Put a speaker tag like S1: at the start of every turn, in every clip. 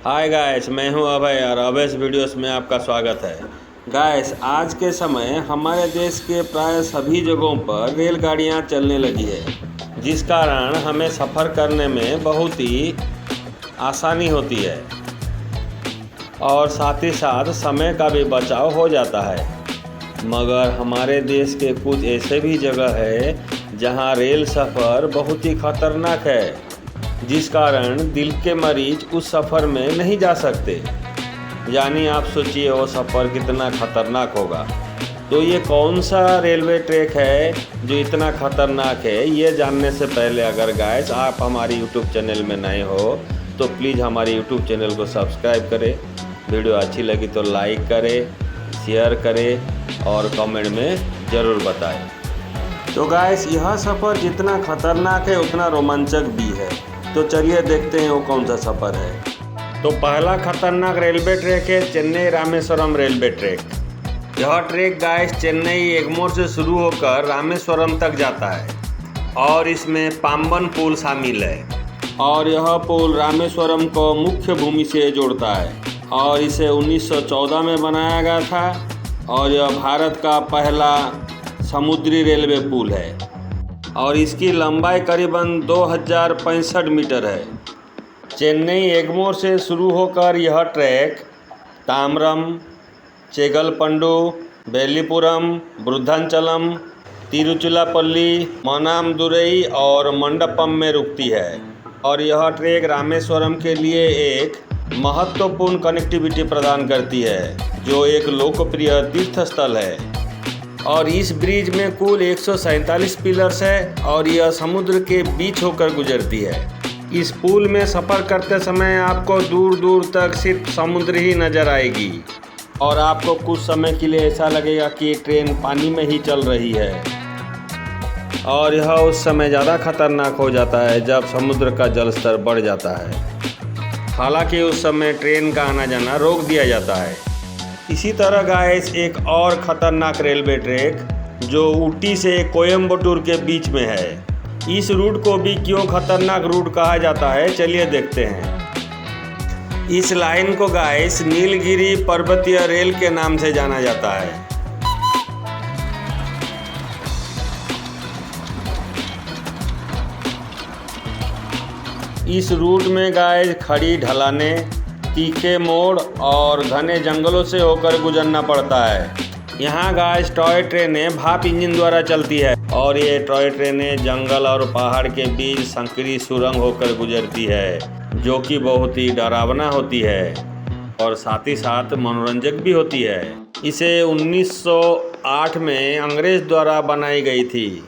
S1: Hi guys, मैं हूं अभय और अभयस वीडियोस में आपका स्वागत है। गाइस, आज के समय हमारे देश के प्राय सभी जगहों पर रेलगाड़ियां चलने लगी है, जिस कारण हमें सफ़र करने में बहुत ही आसानी होती है और साथ ही साथ समय का भी बचाव हो जाता है। मगर हमारे देश के कुछ ऐसे भी जगह है जहां रेल सफ़र बहुत ही खतरनाक है, जिस कारण दिल के मरीज उस सफ़र में नहीं जा सकते। यानी आप सोचिए वो सफ़र कितना खतरनाक होगा। तो ये कौन सा रेलवे ट्रैक है जो इतना खतरनाक है, ये जानने से पहले अगर गाइस आप हमारी यूट्यूब चैनल में नए हो तो प्लीज़ हमारे यूट्यूब चैनल को सब्सक्राइब करें। वीडियो अच्छी लगी तो लाइक करें, शेयर करें और कमेंट में ज़रूर बताएं। तो गाइस, यह सफ़र जितना खतरनाक है उतना रोमांचक भी है। तो चलिए देखते हैं वो कौन सा सफ़र है। तो पहला खतरनाक रेलवे ट्रैक है चेन्नई रामेश्वरम रेलवे ट्रैक। यह ट्रैक गाइस चेन्नई एगमोर से शुरू होकर रामेश्वरम तक जाता है और इसमें पाम्बन पुल शामिल है। और यह पुल रामेश्वरम को मुख्य भूमि से जोड़ता है और इसे 1914 में बनाया गया था और यह भारत का पहला समुद्री रेलवे पुल है और इसकी लंबाई करीबन 2065 मीटर है। चेन्नई एगमोर से शुरू होकर यह ट्रैक ताम्बरम, चेगलपंडू, बेलीपुरम, वृद्धाचलम, तिरुचिरापल्ली, मनामदुरई और मंडपम में रुकती है। और यह ट्रैक रामेश्वरम के लिए एक महत्वपूर्ण कनेक्टिविटी प्रदान करती है, जो एक लोकप्रिय तीर्थ स्थल है। और इस ब्रिज में कुल 147 पिलर्स है और यह समुद्र के बीच होकर गुजरती है। इस पुल में सफ़र करते समय आपको दूर दूर तक सिर्फ समुद्र ही नज़र आएगी और आपको कुछ समय के लिए ऐसा लगेगा कि ट्रेन पानी में ही चल रही है। और यह उस समय ज़्यादा खतरनाक हो जाता है जब समुद्र का जल स्तर बढ़ जाता है। हालांकि उस समय ट्रेन का आना जाना रोक दिया जाता है। इसी तरह गाइस, एक और ख़तरनाक रेलवे ट्रैक जो ऊटी से कोयम्बटूर के बीच में है। इस रूट को भी क्यों खतरनाक रूट कहा जाता है, चलिए देखते हैं। इस लाइन को गाइस नीलगिरी पर्वतीय रेल के नाम से जाना जाता है। इस रूट में गाइस खड़ी ढलाने, तीखे मोड़ और घने जंगलों से होकर गुजरना पड़ता है। यहाँ गाइस टॉय ट्रेनें भाप इंजन द्वारा चलती है और ये टॉय ट्रेनें जंगल और पहाड़ के बीच संकरी सुरंग होकर गुजरती है, जो कि बहुत ही डरावना होती है और साथ ही साथ मनोरंजक भी होती है। इसे 1908 में अंग्रेज द्वारा बनाई गई थी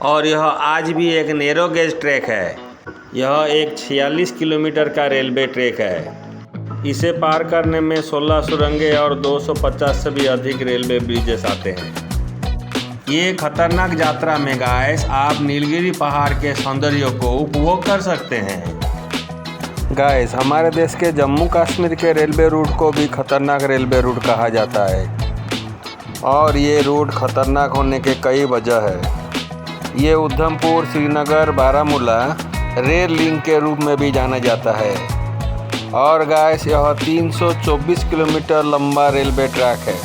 S1: और यह आज भी एक नैरो गेज ट्रैक है। यह एक 46 किलोमीटर का रेलवे ट्रैक है। इसे पार करने में 16 सुरंगें और 250 से भी अधिक रेलवे ब्रिजेस आते हैं। ये खतरनाक यात्रा में गाइस आप नीलगिरी पहाड़ के सौंदर्य को उपभोग कर सकते हैं। गाइस, हमारे देश के जम्मू कश्मीर के रेलवे रूट को भी खतरनाक रेलवे रूट कहा जाता है और ये रूट खतरनाक होने के कई वजह है। ये उधमपुर, श्रीनगर, बारामूला रेल लिंक के रूप में भी जाना जाता है। और गाइस, यह 324 किलोमीटर लंबा रेलवे ट्रैक है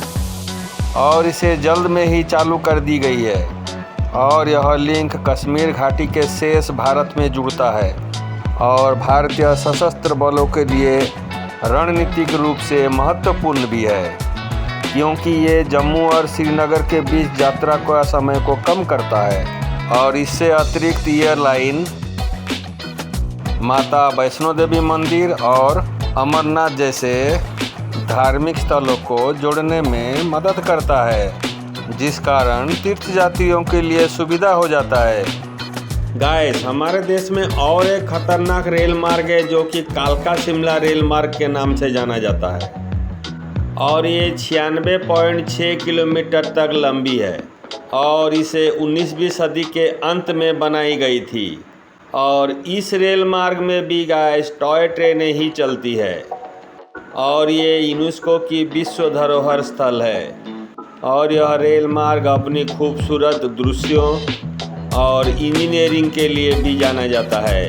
S1: और इसे जल्द में ही चालू कर दी गई है। और यह लिंक कश्मीर घाटी के शेष भारत में जुड़ता है और भारतीय सशस्त्र बलों के लिए रणनीतिक रूप से महत्वपूर्ण भी है, क्योंकि ये जम्मू और श्रीनगर के बीच यात्रा का समय को कम करता है। और इससे अतिरिक्त एयरलाइन माता वैष्णो देवी मंदिर और अमरनाथ जैसे धार्मिक स्थलों को जोड़ने में मदद करता है, जिस कारण तीर्थ यात्रियों के लिए सुविधा हो जाता है। गाइस, हमारे देश में और एक खतरनाक रेल मार्ग है जो कि कालका शिमला रेल मार्ग के नाम से जाना जाता है और ये 96.6 किलोमीटर तक लंबी है और इसे 19वीं सदी के अंत में बनाई गई थी। और इस रेल मार्ग में भी गाइस टॉय ट्रेनें ही चलती है और ये यूनेस्को की विश्व धरोहर स्थल है। और यह रेल मार्ग अपनी खूबसूरत दृश्यों और इंजीनियरिंग के लिए भी जाना जाता है।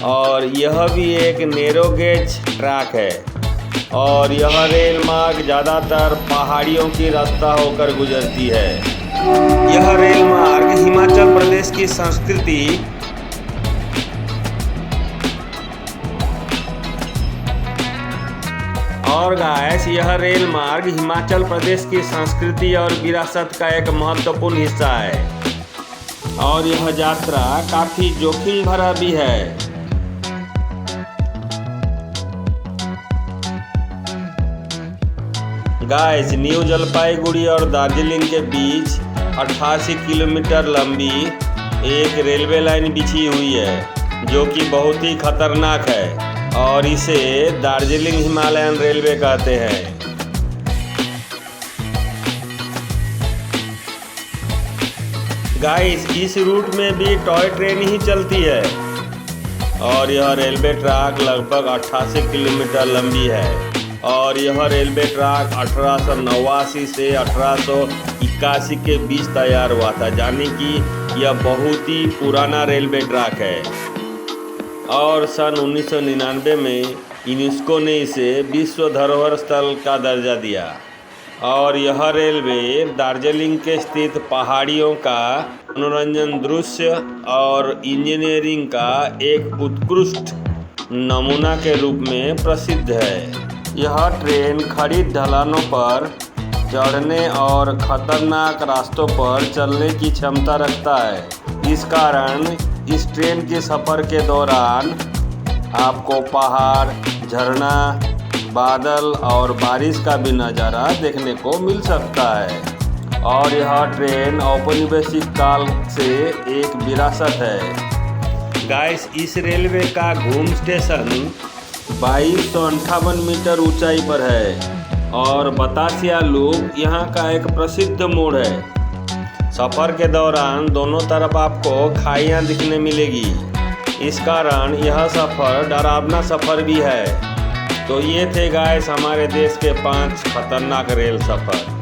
S1: और यह भी एक नैरो गेज ट्रैक है और यह रेल मार्ग ज़्यादातर पहाड़ियों की रास्ता होकर गुजरती है। यह रेल मार्ग हिमाचल प्रदेश की संस्कृति और गाइस यह रेल मार्ग हिमाचल प्रदेश की संस्कृति और विरासत का एक महत्वपूर्ण हिस्सा है और यह यात्रा काफी जोखिम भरा भी है। गाइस न्यू जलपाईगुड़ी और दार्जिलिंग के बीच 88 किलोमीटर लंबी एक रेलवे लाइन बिछी हुई है जो कि बहुत ही खतरनाक है और इसे दार्जिलिंग हिमालयन रेलवे कहते हैं। गाइस इस रूट में भी टॉय ट्रेन ही चलती है और यह रेलवे ट्रैक लगभग 88 किलोमीटर लंबी है और यह रेलवे ट्रैक 1889 से 1881 के बीच तैयार हुआ था, यानी कि यह बहुत ही पुराना रेलवे ट्रैक है और सन 1999 में यूनेस्को ने इसे विश्व धरोहर स्थल का दर्जा दिया और यह रेलवे दार्जिलिंग के स्थित पहाड़ियों का मनोरंजन दृश्य और इंजीनियरिंग का एक उत्कृष्ट नमूना के रूप में प्रसिद्ध है। यह ट्रेन खड़ी ढलानों पर चढ़ने और खतरनाक रास्तों पर चलने की क्षमता रखता है। इस कारण इस ट्रेन के सफ़र के दौरान आपको पहाड़, झरना, बादल और बारिश का भी नज़ारा देखने को मिल सकता है और यह ट्रेन औपनिवेशिक काल से एक विरासत है। गाइस इस रेलवे का घूम स्टेशन 2258 मीटर ऊंचाई पर है और बतासिया लूप यहाँ का एक प्रसिद्ध मोड़ है। सफ़र के दौरान दोनों तरफ आपको खाइयाँ दिखने मिलेगी, इस कारण यह सफ़र डरावना सफ़र भी है। तो ये थे गाइस हमारे देश के 5 खतरनाक रेल सफ़र।